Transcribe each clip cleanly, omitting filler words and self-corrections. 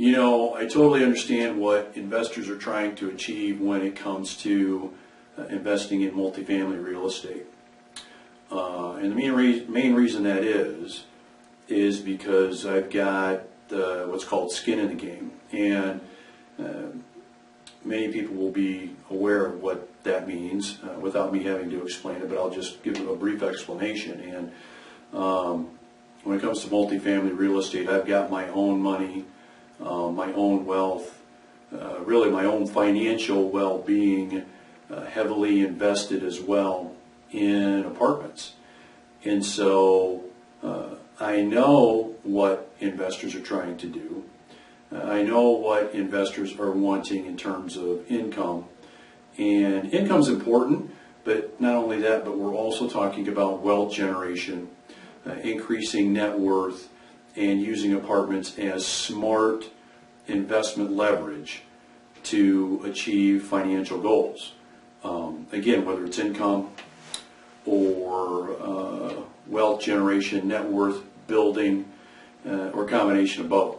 You know, I totally understand what investors are trying to achieve when it comes to investing in multifamily real estate. And the main reason that is because I've got what's called skin in the game. And many people will be aware of what that means without me having to explain it, but I'll just give them a brief explanation. And when it comes to multifamily real estate, I've got my own money, my own wealth, really my own financial well-being heavily invested as well in apartments. And so I know what investors are trying to do. I know what investors are wanting in terms of income. And income's important, but not only that, but we're also talking about wealth generation, increasing net worth, and using apartments as smart investment leverage to achieve financial goals. Again, whether it's income or wealth generation, net worth building, or a combination of both.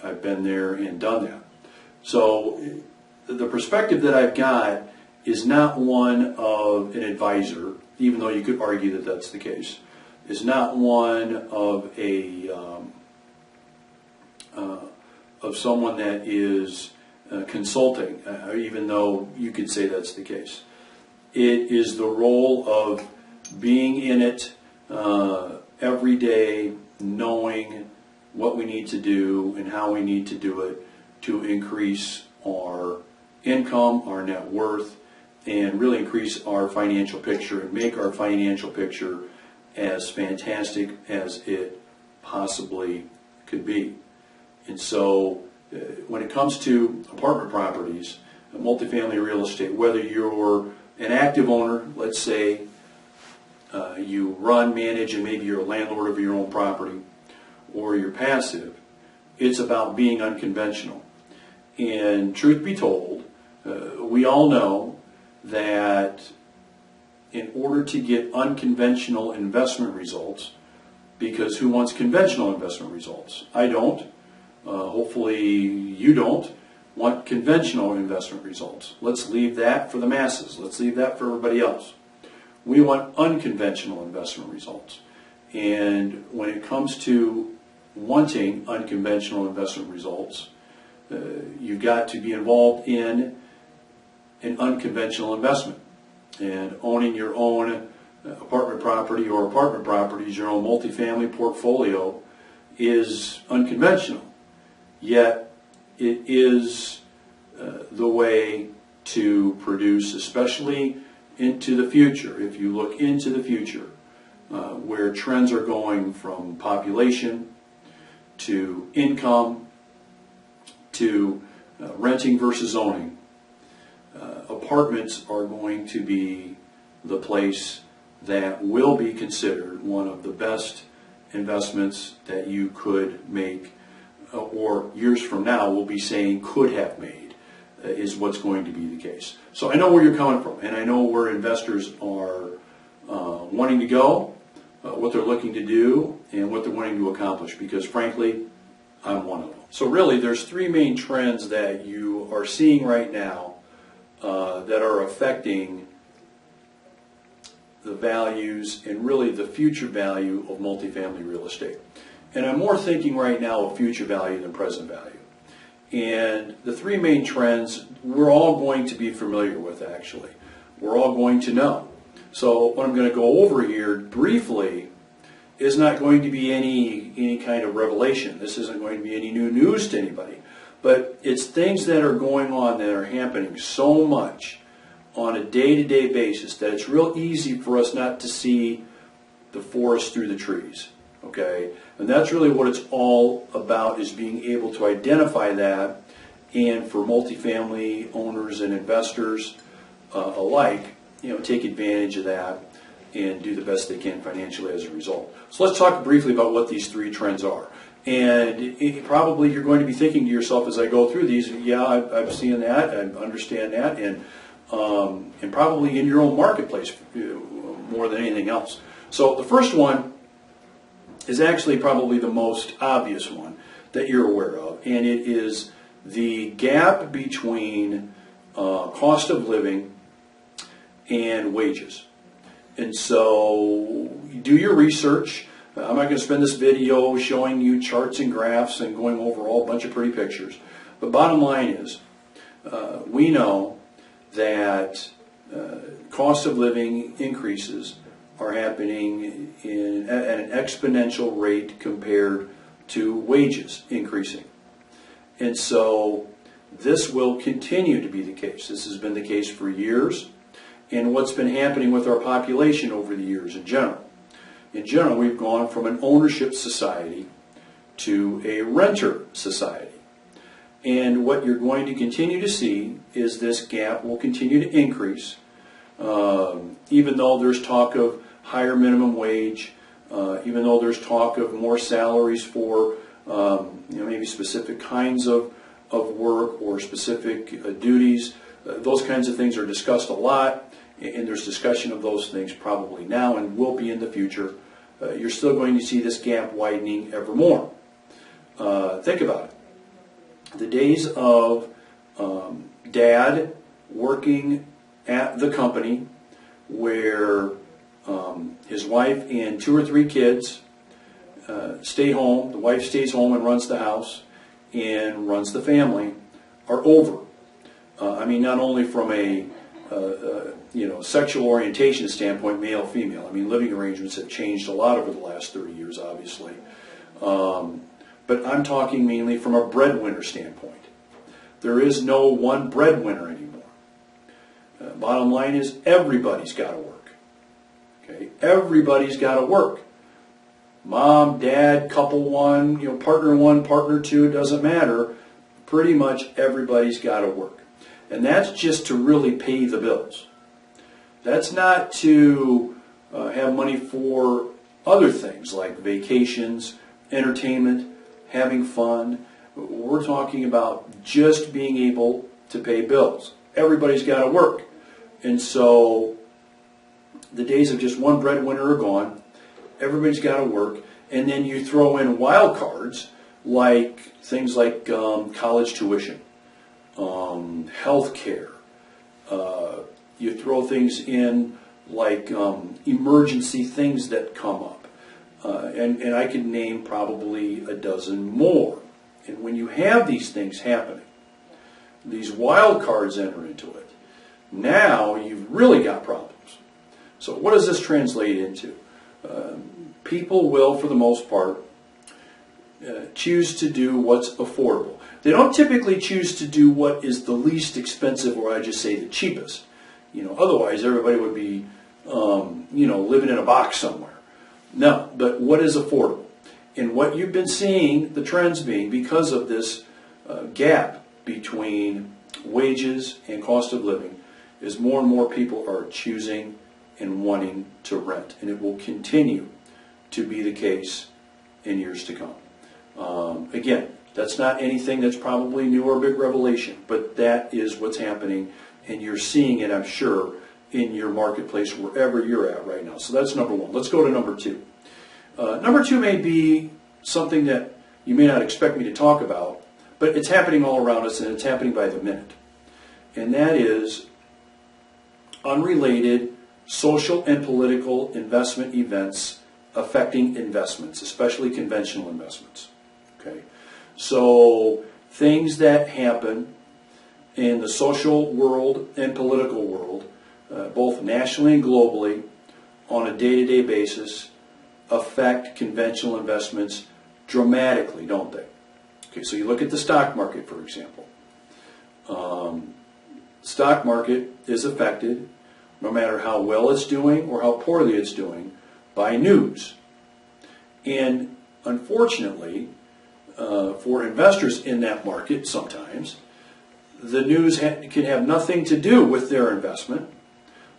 I've been there and done that. So the perspective that I've got is not one of an advisor, even though you could argue that that's the case. It's not one of of someone that is consulting, even though you could say that's the case. It is the role of being in it every day, knowing what we need to do and how we need to do it to increase our income, our net worth, and really increase our financial picture and make our financial picture as fantastic as it possibly could be. And so when it comes to apartment properties, multifamily real estate, whether you're an active owner, let's say you run, manage, and maybe you're a landlord of your own property, or you're passive, it's about being unconventional. And truth be told, we all know that in order to get unconventional investment results, because who wants conventional investment results? I don't. Hopefully you don't want conventional investment results. Let's leave that for the masses. Let's leave that for everybody else. We want unconventional investment results. And when it comes to wanting unconventional investment results, you've got to be involved in an unconventional investment. And owning your own apartment property or apartment properties, your own multifamily portfolio, is unconventional. Yet it is the way to produce, especially into the future. If you look into the future, where trends are going from population to income to renting versus owning, apartments are going to be the place that will be considered one of the best investments that you could make, or years from now we'll be saying could have made, is what's going to be the case. So I know where you're coming from, and I know where investors are wanting to go, what they're looking to do, and what they're wanting to accomplish, because frankly, I'm one of them. So really, there's three main trends that you are seeing right now that are affecting the values and really the future value of multifamily real estate. And I'm more thinking right now of future value than present value. And the three main trends we're all going to be familiar with, actually. We're all going to know. So what I'm going to go over here briefly is not going to be any kind of revelation. This isn't going to be any new news to anybody. But it's things that are going on that are happening so much on a day-to-day basis that it's real easy for us not to see the forest through the trees. Okay? And that's really what it's all about, is being able to identify that, and for multifamily owners and investors alike, take advantage of that and do the best they can financially as a result. So let's talk briefly about what these three trends are. And probably you're going to be thinking to yourself as I go through these, yeah, I've seen that, I understand that, and probably in your own marketplace more than anything else. So the first one is actually probably the most obvious one. that you're aware of, and it is the gap between cost of living and wages. And so you do your research. I'm not going to spend this video showing you charts and graphs and going over a whole bunch of pretty pictures. But bottom line is, we know that cost of living increases are happening at an exponential rate compared to wages increasing. And so this will continue to be the case. This has been the case for years. And what's been happening with our population over the years in general. In general, we've gone from an ownership society to a renter society. And what you're going to continue to see is this gap will continue to increase, even though there's talk of higher minimum wage, even though there's talk of more salaries for maybe specific kinds of work or specific duties. Those kinds of things are discussed a lot, and there's discussion of those things probably now and will be in the future. You're still going to see this gap widening ever more. Think about it. The days of dad working at the company where his wife and 2 or 3 kids stay home, the wife stays home and runs the house and runs the family, are over. I mean, not only from a sexual orientation standpoint, male, female. I mean, living arrangements have changed a lot over the last 30 years, obviously. But I'm talking mainly from a breadwinner standpoint. There is no one breadwinner anymore. Bottom line is everybody's got to work. Okay, everybody's got to work. Mom, dad, couple one, partner 2, it doesn't matter. Pretty much everybody's got to work. And that's just to really pay the bills. That's not to have money for other things like vacations, entertainment, having fun. We're talking about just being able to pay bills. Everybody's got to work. And so the days of just one breadwinner are gone. Everybody's got to work. And then you throw in wild cards like things like college tuition, health care. You throw things in like emergency things that come up. And I could name probably a dozen more. And when you have these things happening, these wild cards enter into it, now you've really got problems. So what does this translate into? People will, for the most part, choose to do what's affordable. They don't typically choose to do what is the least expensive, or I just say the cheapest. Otherwise everybody would be, living in a box somewhere. No, but what is affordable? And what you've been seeing, the trends being, because of this gap between wages and cost of living, is more and more people are choosing and wanting to rent. And it will continue to be the case in years to come. Again, that's not anything that's probably new or a big revelation, but that is what's happening, and you're seeing it, I'm sure, in your marketplace wherever you're at right now. So that's number one. Let's go to number two. Number two may be something that you may not expect me to talk about, but it's happening all around us, and it's happening by the minute. And that is unrelated social and political investment events affecting investments, especially conventional investments. Okay, so things that happen in the social world and political world, both nationally and globally, on a day-to-day basis, affect conventional investments dramatically, don't they? Okay, so you look at the stock market, for example. Stock market is affected, no matter how well it's doing or how poorly it's doing, by news. And unfortunately, for investors in that market sometimes, the news can have nothing to do with their investment,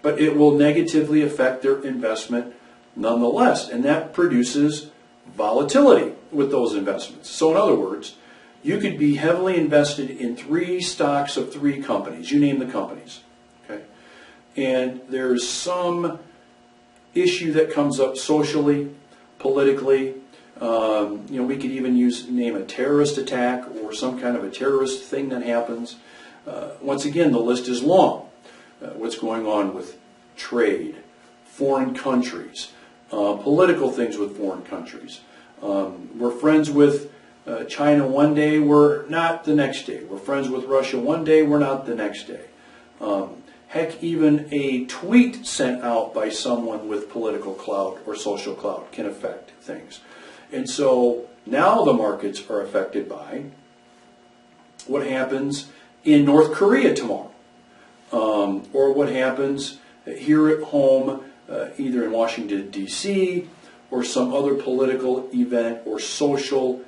but it will negatively affect their investment nonetheless. And that produces volatility with those investments. So in other words, you could be heavily invested in 3 stocks of 3 companies. You name the companies. Okay? And there's some issue that comes up socially, politically, We could even name a terrorist attack or some kind of a terrorist thing that happens. Once again, the list is long. What's going on with trade, foreign countries, political things with foreign countries. We're friends with China one day, we're not the next day. We're friends with Russia one day, we're not the next day. Heck, even a tweet sent out by someone with political clout or social clout can affect things. And so now the markets are affected by what happens in North Korea tomorrow, or what happens here at home, either in Washington, D.C., or some other political event or social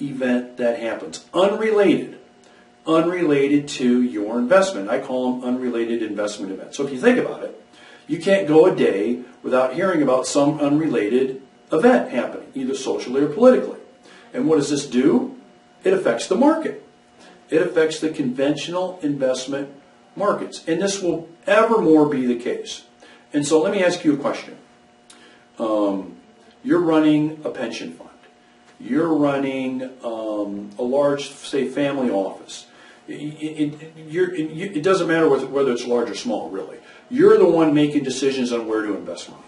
event that happens. Unrelated to your investment. I call them unrelated investment events. So if you think about it, you can't go a day without hearing about some unrelated event happening, either socially or politically. And what does this do? It affects the market. It affects the conventional investment markets. And this will evermore be the case. And so let me ask you a question. You're running a pension fund. You're running a large, say, family office. It doesn't matter whether it's large or small, really. You're the one making decisions on where to invest money.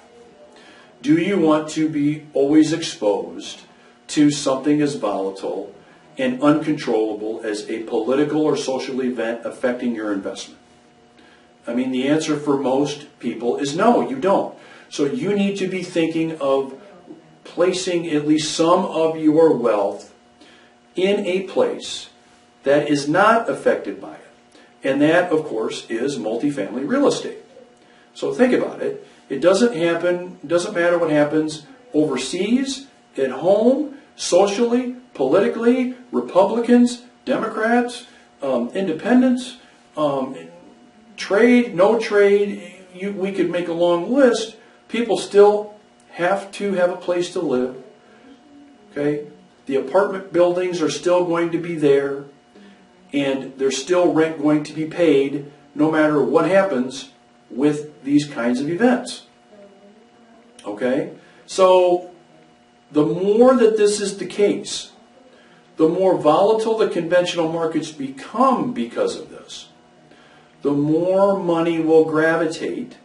Do you want to be always exposed to something as volatile and uncontrollable as a political or social event affecting your investment? I mean, the answer for most people is no, you don't. So you need to be thinking of placing at least some of your wealth in a place that is not affected by it. And that, of course, is multifamily real estate. So think about it. It doesn't matter what happens overseas, at home, socially, politically, Republicans, Democrats, independents, trade, no trade, we could make a long list. People still have to have a place to live. Okay? The apartment buildings are still going to be there, and there's still rent going to be paid no matter what happens with these kinds of events. Okay? So the more that this is the case, the more volatile the conventional markets become because of this, the more money will gravitate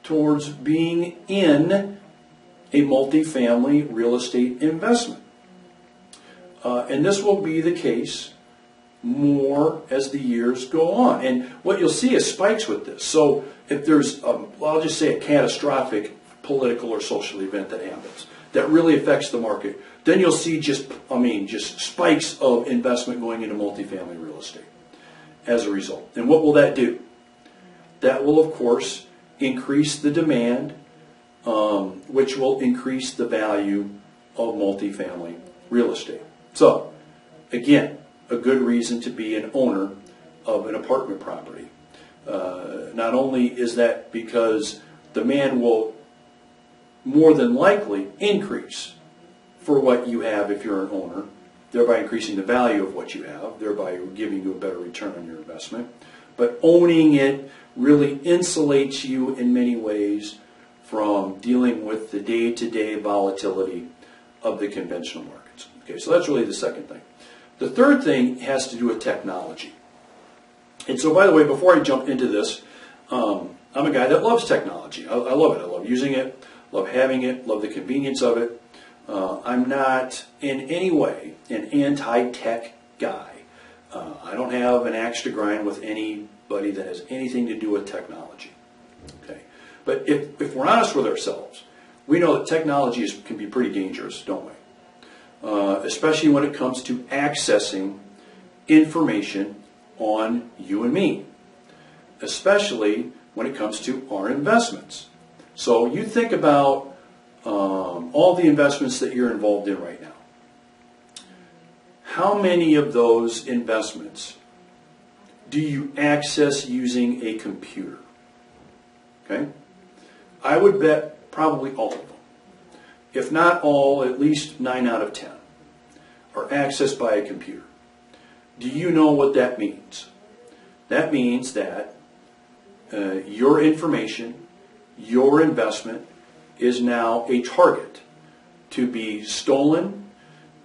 towards being in a multifamily real estate investment. And this will be the case more as the years go on. And what you'll see is spikes with this. So if there's, I'll just say a catastrophic political or social event that happens that really affects the market, then you'll see just spikes of investment going into multifamily real estate as a result. And what will that do? That will, of course, increase the demand, which will increase the value of multifamily real estate. So, again, a good reason to be an owner of an apartment property. Not only is that because demand will more than likely increase for what you have if you're an owner, thereby increasing the value of what you have, thereby giving you a better return on your investment. But owning it really insulates you in many ways from dealing with the day-to-day volatility of the conventional markets. Okay, so that's really the second thing. The third thing has to do with technology. And so, by the way, before I jump into this, I'm a guy that loves technology. I love it. I love using it, love having it, love the convenience of it. I'm not in any way an anti-tech guy. I don't have an axe to grind with anybody that has anything to do with technology. Okay, but if we're honest with ourselves, we know that technology can be pretty dangerous, don't we? Especially when it comes to accessing information on you and me, especially when it comes to our investments. So you think about all the investments that you're involved in right now. How many of those investments do you access using a computer? Okay? I would bet probably all of them. If not all, at least 9 out of 10 are accessed by a computer. Do you know what that means? That means that your information, your investment, is now a target to be stolen,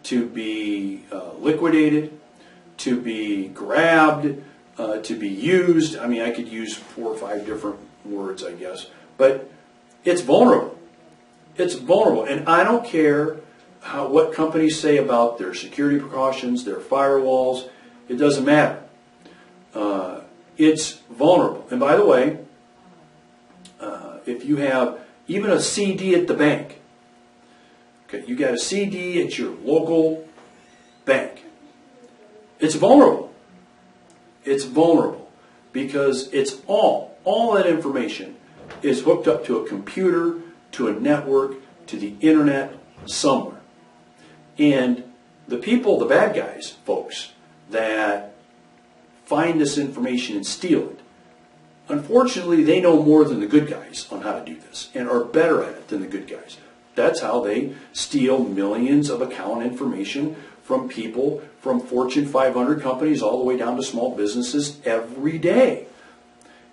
to be liquidated, to be grabbed, to be used. I mean, I could use 4 or 5 different words, I guess. But it's vulnerable. It's vulnerable. And I don't care what companies say about their security precautions, their firewalls. It doesn't matter. It's vulnerable. And by the way, if you have even a CD at the bank, okay, you got a CD at your local bank, it's vulnerable. It's vulnerable because it's all that information is hooked up to a computer, to a network, to the internet, somewhere. And the people, the bad guys, folks, that find this information and steal it, unfortunately, they know more than the good guys on how to do this and are better at it than the good guys. That's how they steal millions of account information from people, from Fortune 500 companies all the way down to small businesses every day.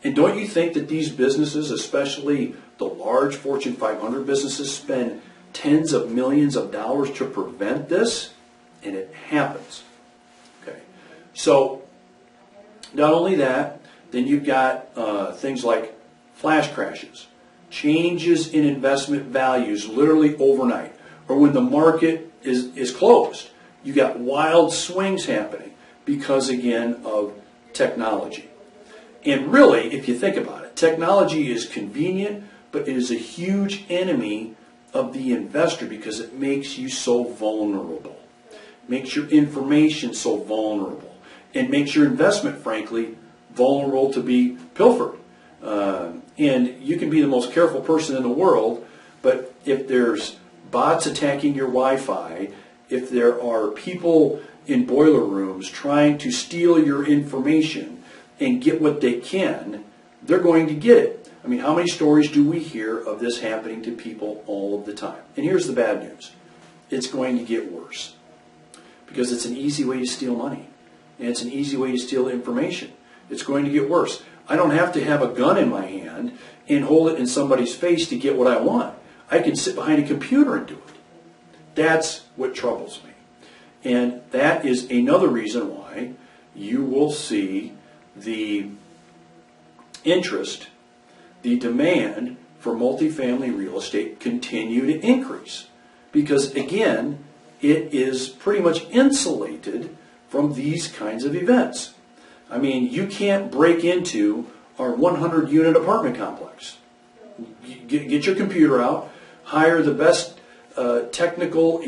And don't you think that these businesses, especially the large Fortune 500 businesses, spend tens of millions of dollars to prevent this? And it happens. Okay. So, not only that, then you've got things like flash crashes, changes in investment values literally overnight, or when the market is closed. You got wild swings happening because, again, of technology. And really, if you think about it, technology is convenient, but it is a huge enemy of the investor because it makes you so vulnerable. It makes your information so vulnerable. And makes your investment, frankly, vulnerable to be pilfered. And you can be the most careful person in the world, but if there's bots attacking your Wi-Fi, if there are people in boiler rooms trying to steal your information and get what they can, they're going to get it. I mean, how many stories do we hear of this happening to people all of the time? And here's the bad news. It's going to get worse because it's an easy way to steal money. And it's an easy way to steal information. It's going to get worse. I don't have to have a gun in my hand and hold it in somebody's face to get what I want. I can sit behind a computer and do it. That's what troubles me. And that is another reason why you will see the interest, the demand for multifamily real estate continue to increase. Because again, it is pretty much insulated from these kinds of events. I mean, you can't break into our 100-unit apartment complex. Get your computer out, hire the best technical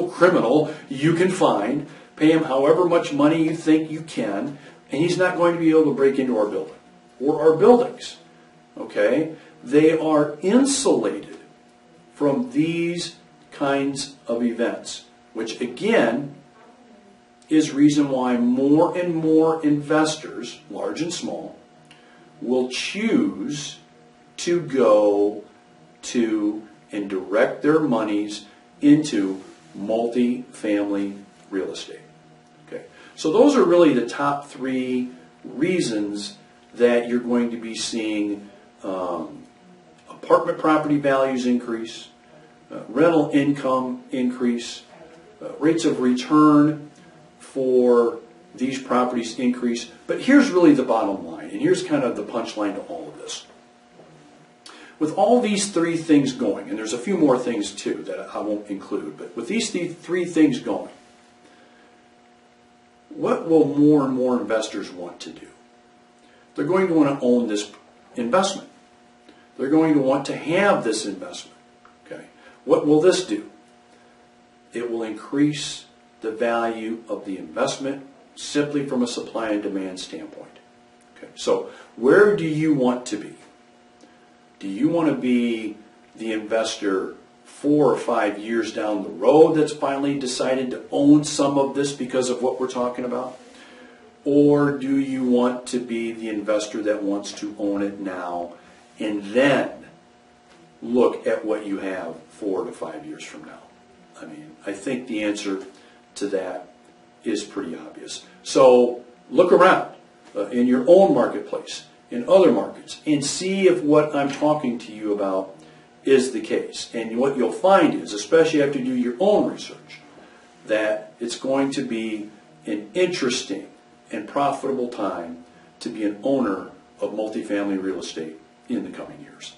criminal you can find, pay him however much money you think you can, and he's not going to be able to break into our building or our buildings. Okay? They are insulated from these kinds of events, which again is reason why more and more investors, large and small, will choose to go to and direct their monies into multi-family real estate. Okay, so those are really the top 3 reasons that you're going to be seeing apartment property values increase, rental income increase, rates of return for these properties increase. But here's really the bottom line, and here's kind of the punchline to all of this. With all these 3 things going, and there's a few more things too that I won't include, but with these 3 things going, what will more and more investors want to do? They're going to want to own this investment. They're going to want to have this investment. Okay. What will this do? It will increase the value of the investment simply from a supply and demand standpoint. Okay. So where do you want to be? Do you want to be the investor 4 or 5 years down the road that's finally decided to own some of this because of what we're talking about? Or do you want to be the investor that wants to own it now and then look at what you have 4 to 5 years from now? I mean, I think the answer to that is pretty obvious. So look around in your own marketplace, in other markets, and see if what I'm talking to you about is the case. And what you'll find is, especially after you do your own research, that it's going to be an interesting and profitable time to be an owner of multifamily real estate in the coming years.